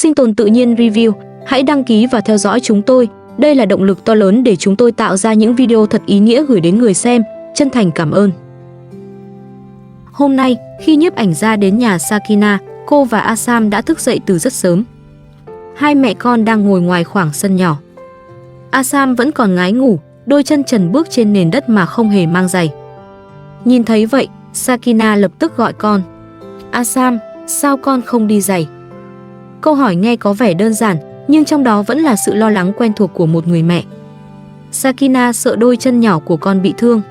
Sinh tồn tự nhiên review, hãy đăng ký và theo dõi chúng tôi. Đây là động lực to lớn để chúng tôi tạo ra những video thật ý nghĩa gửi đến người xem. Chân thành cảm ơn. Hôm nay, khi nhiếp ảnh gia đến nhà Sakina, cô và Asam đã thức dậy từ rất sớm. Hai mẹ con đang ngồi ngoài khoảng sân nhỏ. Asam vẫn còn ngái ngủ, đôi chân trần bước trên nền đất mà không hề mang giày. Nhìn thấy vậy, Sakina lập tức gọi con. Asam, sao con không đi giày? Câu hỏi nghe có vẻ đơn giản, nhưng trong đó vẫn là sự lo lắng quen thuộc của một người mẹ. Sakina sợ đôi chân nhỏ của con bị thương.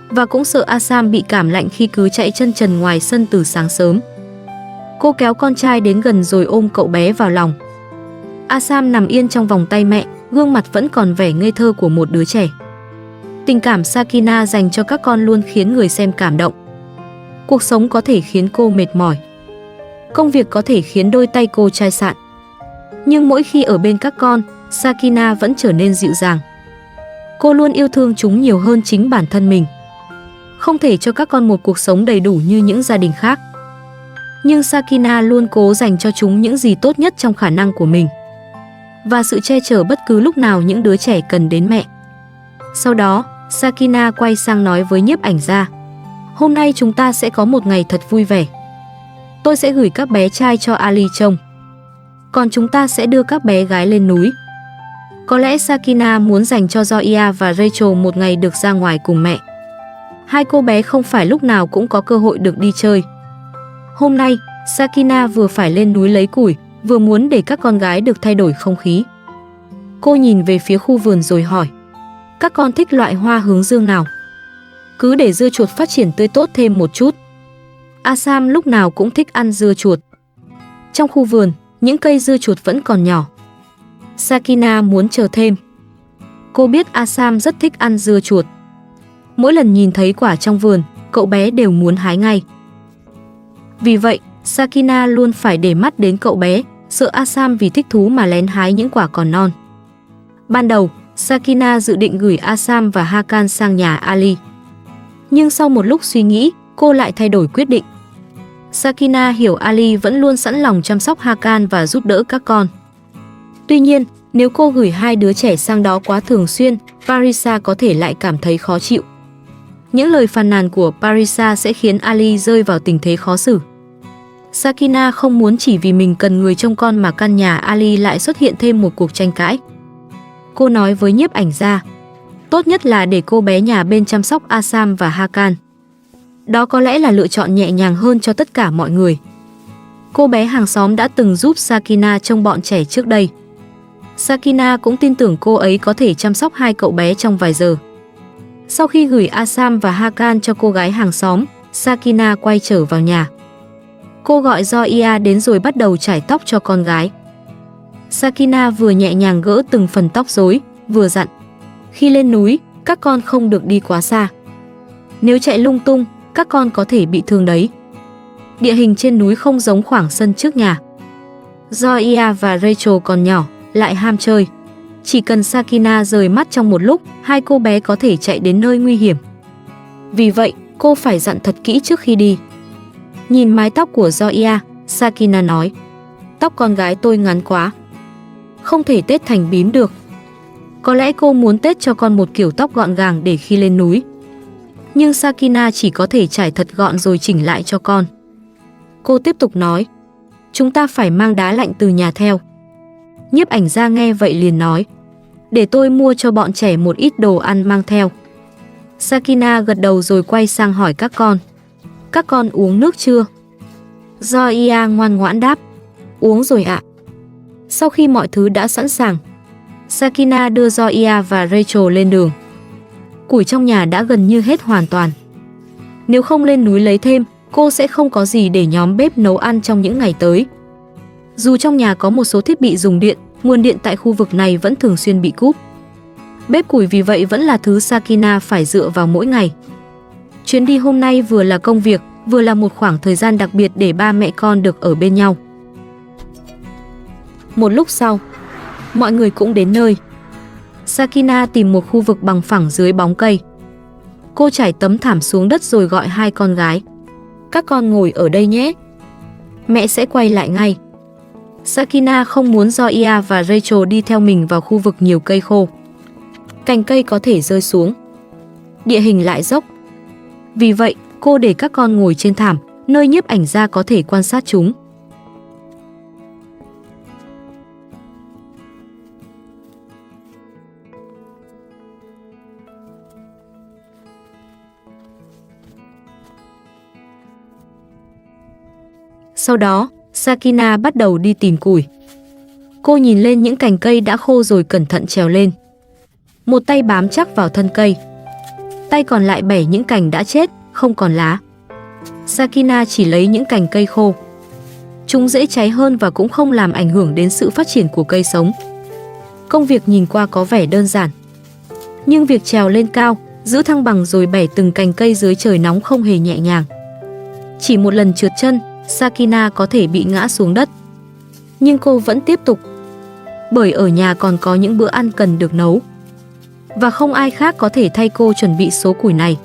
Và cũng sợ Asam bị cảm lạnh khi cứ chạy chân trần ngoài sân từ sáng sớm. Cô kéo con trai đến gần rồi ôm cậu bé vào lòng. Asam nằm yên trong vòng tay mẹ, gương mặt vẫn còn vẻ ngây thơ của một đứa trẻ. Tình cảm Sakina dành cho các con luôn khiến người xem cảm động. Cuộc sống có thể khiến cô mệt mỏi. Công việc có thể khiến đôi tay cô chai sạn. Nhưng mỗi khi ở bên các con, Sakina vẫn trở nên dịu dàng. Cô luôn yêu thương chúng nhiều hơn chính bản thân mình. Không thể cho các con một cuộc sống đầy đủ như những gia đình khác. Nhưng Sakina luôn cố dành cho chúng những gì tốt nhất trong khả năng của mình. Và sự che chở bất cứ lúc nào những đứa trẻ cần đến mẹ. Sau đó, Sakina quay sang nói với nhiếp ảnh gia. Hôm nay chúng ta sẽ có một ngày thật vui vẻ. Tôi sẽ gửi các bé trai cho Ali trông. Còn chúng ta sẽ đưa các bé gái lên núi. Có lẽ Sakina muốn dành cho Zoya và Rachel một ngày được ra ngoài cùng mẹ. Hai cô bé không phải lúc nào cũng có cơ hội được đi chơi. Hôm nay, Sakina vừa phải lên núi lấy củi, vừa muốn để các con gái được thay đổi không khí. Cô nhìn về phía khu vườn rồi hỏi. Các con thích loại hoa hướng dương nào? Cứ để dưa chuột phát triển tươi tốt thêm một chút. Asam lúc nào cũng thích ăn dưa chuột. Trong khu vườn, những cây dưa chuột vẫn còn nhỏ. Sakina muốn chờ thêm. Cô biết Asam rất thích ăn dưa chuột. Mỗi lần nhìn thấy quả trong vườn, cậu bé đều muốn hái ngay. Vì vậy, Sakina luôn phải để mắt đến cậu bé, sợ Asam vì thích thú mà lén hái những quả còn non. Ban đầu, Sakina dự định gửi Asam và Hakan sang nhà Ali. Nhưng sau một lúc suy nghĩ, cô lại thay đổi quyết định. Sakina hiểu Ali vẫn luôn sẵn lòng chăm sóc Hakan và giúp đỡ các con. Tuy nhiên, nếu cô gửi hai đứa trẻ sang đó quá thường xuyên, Parisa có thể lại cảm thấy khó chịu. Những lời phàn nàn của Parisa sẽ khiến Ali rơi vào tình thế khó xử. Sakina không muốn chỉ vì mình cần người trông con mà căn nhà Ali lại xuất hiện thêm một cuộc tranh cãi. Cô nói với nhiếp ảnh gia, tốt nhất là để cô bé nhà bên chăm sóc Asam và Hakan. Đó có lẽ là lựa chọn nhẹ nhàng hơn cho tất cả mọi người. Cô bé hàng xóm đã từng giúp Sakina trông bọn trẻ trước đây. Sakina cũng tin tưởng cô ấy có thể chăm sóc hai cậu bé trong vài giờ. Sau khi gửi Asam và Hakan cho cô gái hàng xóm, Sakina quay trở vào nhà. Cô gọi Zoya đến rồi bắt đầu chải tóc cho con gái. Sakina vừa nhẹ nhàng gỡ từng phần tóc rối, vừa dặn. Khi lên núi, các con không được đi quá xa. Nếu chạy lung tung, các con có thể bị thương đấy. Địa hình trên núi không giống khoảng sân trước nhà. Zoya và Rachel còn nhỏ, lại ham chơi. Chỉ cần Sakina rời mắt trong một lúc, hai cô bé có thể chạy đến nơi nguy hiểm. Vì vậy, cô phải dặn thật kỹ trước khi đi. Nhìn mái tóc của Zoya, Sakina nói. Tóc con gái tôi ngắn quá. Không thể tết thành bím được. Có lẽ cô muốn tết cho con một kiểu tóc gọn gàng để khi lên núi. Nhưng Sakina chỉ có thể chải thật gọn rồi chỉnh lại cho con. Cô tiếp tục nói. Chúng ta phải mang đá lạnh từ nhà theo. Nhiếp ảnh gia nghe vậy liền nói. Để tôi mua cho bọn trẻ một ít đồ ăn mang theo. Sakina gật đầu rồi quay sang hỏi các con. Các con uống nước chưa? Zoya ngoan ngoãn đáp. Uống rồi ạ. Sau khi mọi thứ đã sẵn sàng, Sakina đưa Zoya và Rachel lên đường. Củi trong nhà đã gần như hết hoàn toàn. Nếu không lên núi lấy thêm, cô sẽ không có gì để nhóm bếp nấu ăn trong những ngày tới. Dù trong nhà có một số thiết bị dùng điện, nguồn điện tại khu vực này vẫn thường xuyên bị cúp. Bếp củi vì vậy vẫn là thứ Sakina phải dựa vào mỗi ngày. Chuyến đi hôm nay vừa là công việc, vừa là một khoảng thời gian đặc biệt để ba mẹ con được ở bên nhau. Một lúc sau, mọi người cũng đến nơi. Sakina tìm một khu vực bằng phẳng dưới bóng cây. Cô trải tấm thảm xuống đất rồi gọi hai con gái. Các con ngồi ở đây nhé. Mẹ sẽ quay lại ngay. Sakina không muốn Zoya và Rachel đi theo mình vào khu vực nhiều cây khô. Cành cây có thể rơi xuống. Địa hình lại dốc. Vì vậy, cô để các con ngồi trên thảm, nơi nhiếp ảnh gia có thể quan sát chúng. Sau đó, Sakina bắt đầu đi tìm củi. Cô nhìn lên những cành cây đã khô rồi cẩn thận trèo lên. Một tay bám chắc vào thân cây. Tay còn lại bẻ những cành đã chết, không còn lá. Sakina chỉ lấy những cành cây khô. Chúng dễ cháy hơn và cũng không làm ảnh hưởng đến sự phát triển của cây sống. Công việc nhìn qua có vẻ đơn giản. Nhưng việc trèo lên cao, giữ thăng bằng rồi bẻ từng cành cây dưới trời nóng không hề nhẹ nhàng. Chỉ một lần trượt chân, Sakina có thể bị ngã xuống đất. Nhưng cô vẫn tiếp tục. Bởi ở nhà còn có những bữa ăn cần được nấu. Và không ai khác có thể thay cô chuẩn bị số củi này.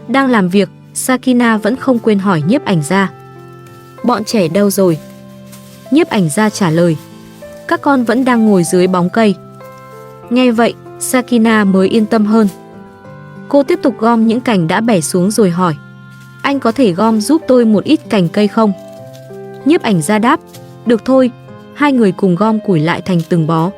Đang làm việc, Sakina vẫn không quên hỏi nhiếp ảnh gia. Bọn trẻ đâu rồi? Nhiếp ảnh gia trả lời. Các con vẫn đang ngồi dưới bóng cây. Nghe vậy, Sakina mới yên tâm hơn. Cô tiếp tục gom những cành đã bẻ xuống rồi hỏi. Anh có thể gom giúp tôi một ít cành cây không? Nhiếp ảnh gia đáp. Được thôi. Hai người cùng gom củi lại thành từng bó.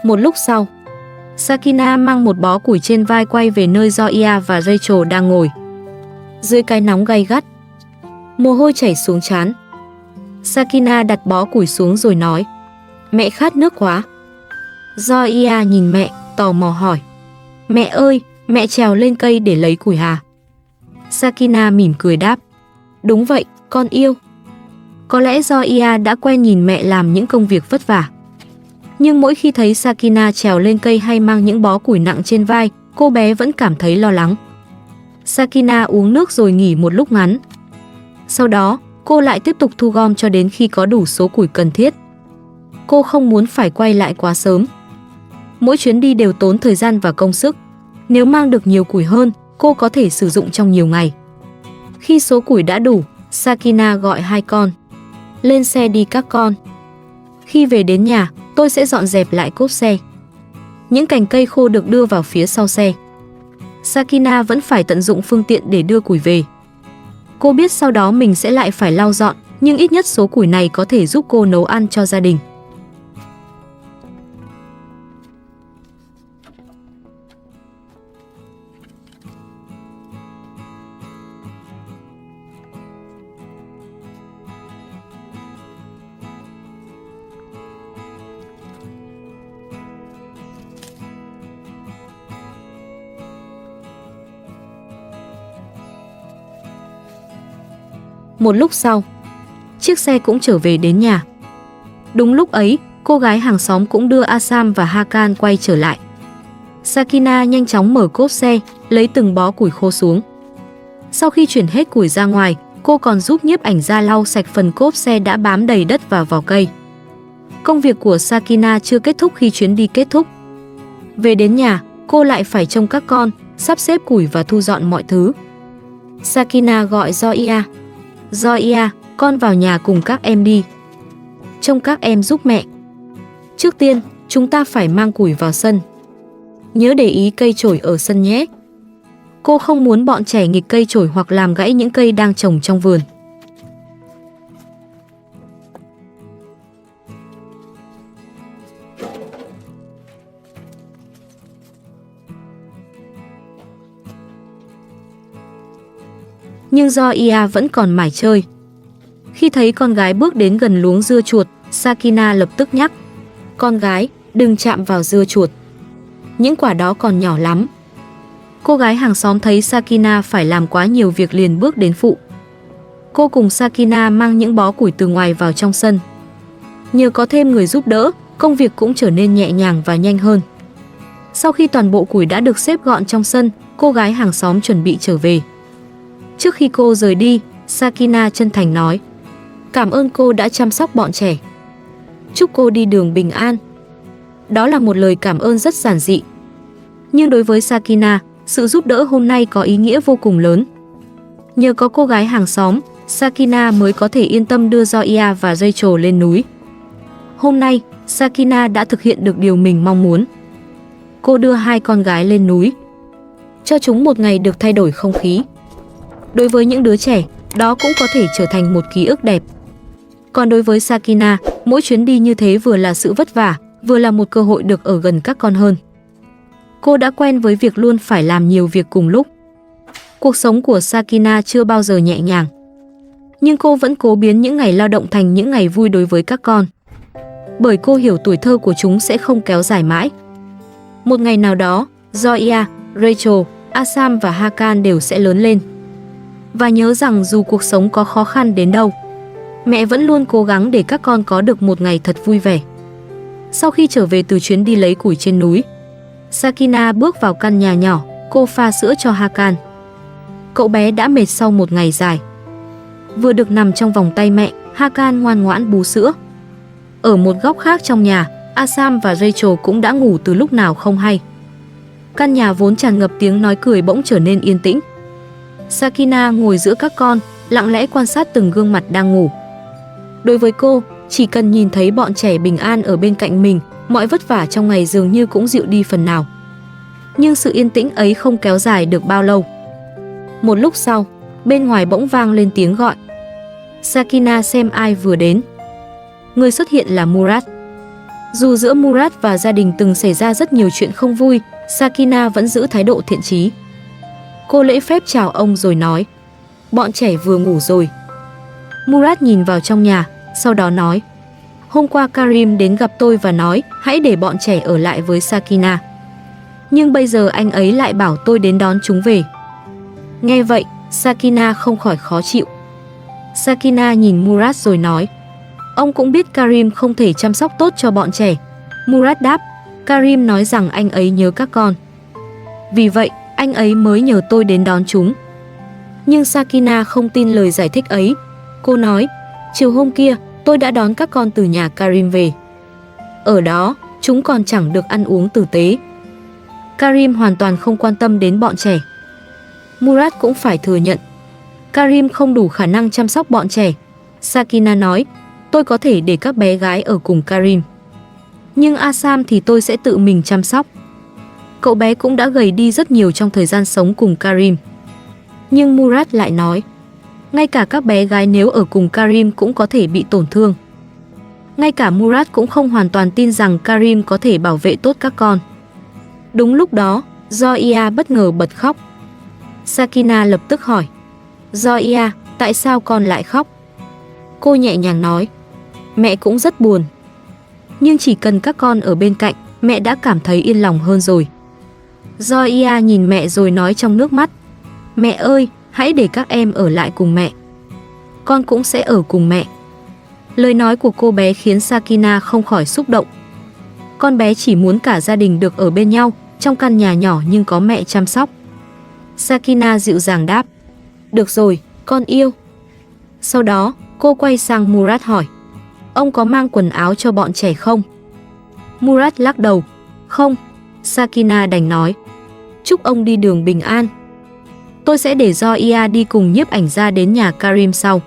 Một lúc sau, Sakina mang một bó củi trên vai quay về nơi Zoya và Rachel đang ngồi. Dưới cái nóng gay gắt, mồ hôi chảy xuống trán. Sakina đặt bó củi xuống rồi nói. Mẹ khát nước quá. Zoya nhìn mẹ, tò mò hỏi. Mẹ ơi, mẹ trèo lên cây để lấy củi à? Sakina mỉm cười đáp. Đúng vậy, con yêu. Có lẽ Zoya đã quen nhìn mẹ làm những công việc vất vả. Nhưng mỗi khi thấy Sakina trèo lên cây hay mang những bó củi nặng trên vai, cô bé vẫn cảm thấy lo lắng. Sakina uống nước rồi nghỉ một lúc ngắn. Sau đó, cô lại tiếp tục thu gom cho đến khi có đủ số củi cần thiết. Cô không muốn phải quay lại quá sớm. Mỗi chuyến đi đều tốn thời gian và công sức. Nếu mang được nhiều củi hơn, cô có thể sử dụng trong nhiều ngày. Khi số củi đã đủ, Sakina gọi hai con. Lên xe đi các con. Khi về đến nhà, tôi sẽ dọn dẹp lại cốp xe. Những cành cây khô được đưa vào phía sau xe. Sakina vẫn phải tận dụng phương tiện để đưa củi về. Cô biết sau đó mình sẽ lại phải lau dọn, nhưng ít nhất số củi này có thể giúp cô nấu ăn cho gia đình. Một lúc sau, chiếc xe cũng trở về đến nhà. Đúng lúc ấy, cô gái hàng xóm cũng đưa Asam và Hakan quay trở lại. Sakina nhanh chóng mở cốp xe, lấy từng bó củi khô xuống. Sau khi chuyển hết củi ra ngoài, cô còn giúp nhiếp ảnh gia lau sạch phần cốp xe đã bám đầy đất và vỏ cây. Công việc của Sakina chưa kết thúc khi chuyến đi kết thúc. Về đến nhà, cô lại phải trông các con, sắp xếp củi và thu dọn mọi thứ. Sakina gọi Zoya. Zoya, con vào nhà cùng các em đi. Trông các em giúp mẹ. Trước tiên, chúng ta phải mang củi vào sân. Nhớ để ý cây chổi ở sân nhé. Cô không muốn bọn trẻ nghịch cây chổi hoặc làm gãy những cây đang trồng trong vườn. Nhưng Zoya vẫn còn mải chơi. Khi thấy con gái bước đến gần luống dưa chuột, Sakina lập tức nhắc. Con gái, đừng chạm vào dưa chuột. Những quả đó còn nhỏ lắm. Cô gái hàng xóm thấy Sakina phải làm quá nhiều việc liền bước đến phụ. Cô cùng Sakina mang những bó củi từ ngoài vào trong sân. Nhờ có thêm người giúp đỡ, công việc cũng trở nên nhẹ nhàng và nhanh hơn. Sau khi toàn bộ củi đã được xếp gọn trong sân, cô gái hàng xóm chuẩn bị trở về. Trước khi cô rời đi, Sakina chân thành nói: "Cảm ơn cô đã chăm sóc bọn trẻ. Chúc cô đi đường bình an." Đó là một lời cảm ơn rất giản dị. Nhưng đối với Sakina, sự giúp đỡ hôm nay có ý nghĩa vô cùng lớn. Nhờ có cô gái hàng xóm, Sakina mới có thể yên tâm đưa Zoya và Rachel lên núi. Hôm nay, Sakina đã thực hiện được điều mình mong muốn. Cô đưa hai con gái lên núi, cho chúng một ngày được thay đổi không khí. Đối với những đứa trẻ, đó cũng có thể trở thành một ký ức đẹp. Còn đối với Sakina, mỗi chuyến đi như thế vừa là sự vất vả, vừa là một cơ hội được ở gần các con hơn. Cô đã quen với việc luôn phải làm nhiều việc cùng lúc. Cuộc sống của Sakina chưa bao giờ nhẹ nhàng. Nhưng cô vẫn cố biến những ngày lao động thành những ngày vui đối với các con. Bởi cô hiểu tuổi thơ của chúng sẽ không kéo dài mãi. Một ngày nào đó, Zoya, Rachel, Asam và Hakan đều sẽ lớn lên. Và nhớ rằng dù cuộc sống có khó khăn đến đâu, mẹ vẫn luôn cố gắng để các con có được một ngày thật vui vẻ. Sau khi trở về từ chuyến đi lấy củi trên núi, Sakina bước vào căn nhà nhỏ, cô pha sữa cho Hakan. Cậu bé đã mệt sau một ngày dài. Vừa được nằm trong vòng tay mẹ, Hakan ngoan ngoãn bú sữa. Ở một góc khác trong nhà, Asam và Rachel cũng đã ngủ từ lúc nào không hay. Căn nhà vốn tràn ngập tiếng nói cười bỗng trở nên yên tĩnh. Sakina ngồi giữa các con, lặng lẽ quan sát từng gương mặt đang ngủ. Đối với cô, chỉ cần nhìn thấy bọn trẻ bình an ở bên cạnh mình, mọi vất vả trong ngày dường như cũng dịu đi phần nào. Nhưng sự yên tĩnh ấy không kéo dài được bao lâu. Một lúc sau, bên ngoài bỗng vang lên tiếng gọi. Sakina xem ai vừa đến. Người xuất hiện là Murat. Dù giữa Murat và gia đình từng xảy ra rất nhiều chuyện không vui, Sakina vẫn giữ thái độ thiện chí. Cô lễ phép chào ông rồi nói: "Bọn trẻ vừa ngủ rồi." Murat nhìn vào trong nhà, sau đó nói: "Hôm qua Karim đến gặp tôi và nói hãy để bọn trẻ ở lại với Sakina. Nhưng bây giờ anh ấy lại bảo tôi đến đón chúng về." Nghe vậy, Sakina không khỏi khó chịu. Sakina nhìn Murat rồi nói: "Ông cũng biết Karim không thể chăm sóc tốt cho bọn trẻ." Murat đáp: "Karim nói rằng anh ấy nhớ các con. Vì vậy, anh ấy mới nhờ tôi đến đón chúng." Nhưng Sakina không tin lời giải thích ấy. Cô nói: "Chiều hôm kia, tôi đã đón các con từ nhà Karim về. Ở đó, chúng còn chẳng được ăn uống tử tế. Karim hoàn toàn không quan tâm đến bọn trẻ." Murat cũng phải thừa nhận, Karim không đủ khả năng chăm sóc bọn trẻ. Sakina nói: "Tôi có thể để các bé gái ở cùng Karim. Nhưng Asam thì tôi sẽ tự mình chăm sóc. Cậu bé cũng đã gầy đi rất nhiều trong thời gian sống cùng Karim." Nhưng Murat lại nói: "Ngay cả các bé gái nếu ở cùng Karim cũng có thể bị tổn thương." Ngay cả Murat cũng không hoàn toàn tin rằng Karim có thể bảo vệ tốt các con. Đúng lúc đó, Zoya bất ngờ bật khóc. Sakina lập tức hỏi: "Zoya, tại sao con lại khóc?" Cô nhẹ nhàng nói: "Mẹ cũng rất buồn. Nhưng chỉ cần các con ở bên cạnh, mẹ đã cảm thấy yên lòng hơn rồi." Zoya nhìn mẹ rồi nói trong nước mắt: "Mẹ ơi, hãy để các em ở lại cùng mẹ. Con cũng sẽ ở cùng mẹ." Lời nói của cô bé khiến Sakina không khỏi xúc động. Con bé chỉ muốn cả gia đình được ở bên nhau, trong căn nhà nhỏ nhưng có mẹ chăm sóc. Sakina dịu dàng đáp: "Được rồi, con yêu." Sau đó, cô quay sang Murat hỏi: "Ông có mang quần áo cho bọn trẻ không?" Murat lắc đầu: "Không." Sakina đành nói: "Chúc ông đi đường bình an. Tôi sẽ để Zoya đi cùng nhiếp ảnh gia đến nhà Karim sau."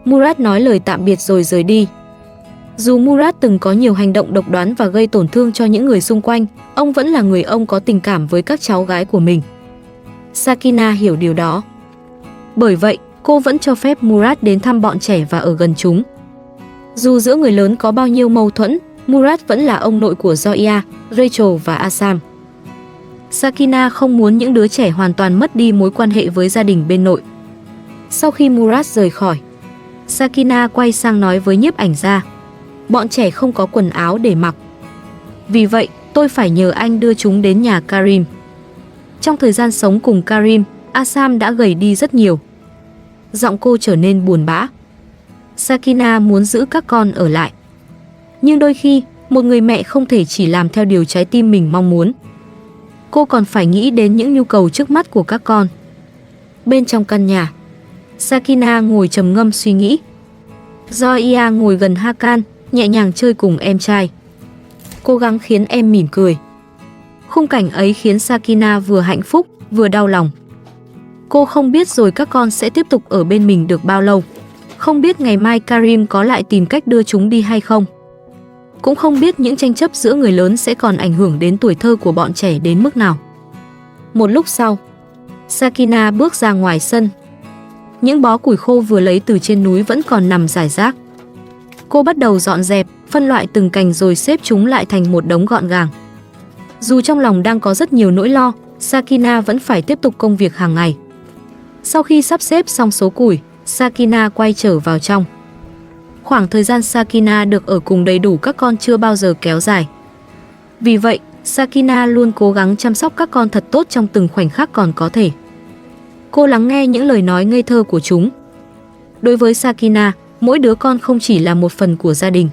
Murat nói lời tạm biệt rồi rời đi. Dù Murat từng có nhiều hành động độc đoán và gây tổn thương cho những người xung quanh, ông vẫn là người ông có tình cảm với các cháu gái của mình. Sakina hiểu điều đó. Bởi vậy, cô vẫn cho phép Murat đến thăm bọn trẻ và ở gần chúng. Dù giữa người lớn có bao nhiêu mâu thuẫn, Murat vẫn là ông nội của Zoya, Rachel và Asam. Sakina không muốn những đứa trẻ hoàn toàn mất đi mối quan hệ với gia đình bên nội. Sau khi Murat rời khỏi, Sakina quay sang nói với nhiếp ảnh gia: "Bọn trẻ không có quần áo để mặc. Vì vậy, tôi phải nhờ anh đưa chúng đến nhà Karim." Trong thời gian sống cùng Karim, Asam đã gầy đi rất nhiều. Giọng cô trở nên buồn bã. Sakina muốn giữ các con ở lại. Nhưng đôi khi, một người mẹ không thể chỉ làm theo điều trái tim mình mong muốn. Cô còn phải nghĩ đến những nhu cầu trước mắt của các con. Bên trong căn nhà, Sakina ngồi trầm ngâm suy nghĩ. Zoya ngồi gần Hakan, nhẹ nhàng chơi cùng em trai. Cố gắng khiến em mỉm cười. Khung cảnh ấy khiến Sakina vừa hạnh phúc, vừa đau lòng. Cô không biết rồi các con sẽ tiếp tục ở bên mình được bao lâu. Không biết ngày mai Karim có lại tìm cách đưa chúng đi hay không. Cũng không biết những tranh chấp giữa người lớn sẽ còn ảnh hưởng đến tuổi thơ của bọn trẻ đến mức nào. Một lúc sau, Sakina bước ra ngoài sân. Những bó củi khô vừa lấy từ trên núi vẫn còn nằm rải rác. Cô bắt đầu dọn dẹp, phân loại từng cành rồi xếp chúng lại thành một đống gọn gàng. Dù trong lòng đang có rất nhiều nỗi lo, Sakina vẫn phải tiếp tục công việc hàng ngày. Sau khi sắp xếp xong số củi, Sakina quay trở vào trong. Khoảng thời gian Sakina được ở cùng đầy đủ các con chưa bao giờ kéo dài. Vì vậy, Sakina luôn cố gắng chăm sóc các con thật tốt trong từng khoảnh khắc còn có thể. Cô lắng nghe những lời nói ngây thơ của chúng. Đối với Sakina, mỗi đứa con không chỉ là một phần của gia đình.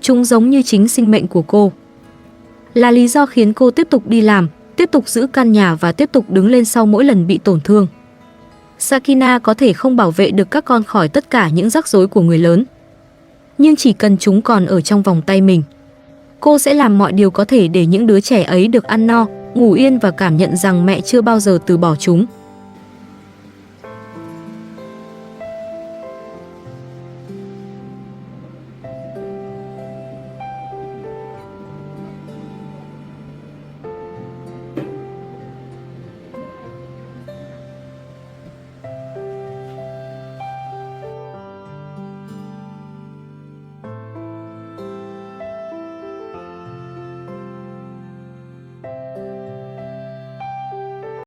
Chúng giống như chính sinh mệnh của cô. Là lý do khiến cô tiếp tục đi làm, tiếp tục giữ căn nhà và tiếp tục đứng lên sau mỗi lần bị tổn thương. Sakina có thể không bảo vệ được các con khỏi tất cả những rắc rối của người lớn. Nhưng chỉ cần chúng còn ở trong vòng tay mình, cô sẽ làm mọi điều có thể để những đứa trẻ ấy được ăn no, ngủ yên và cảm nhận rằng mẹ chưa bao giờ từ bỏ chúng.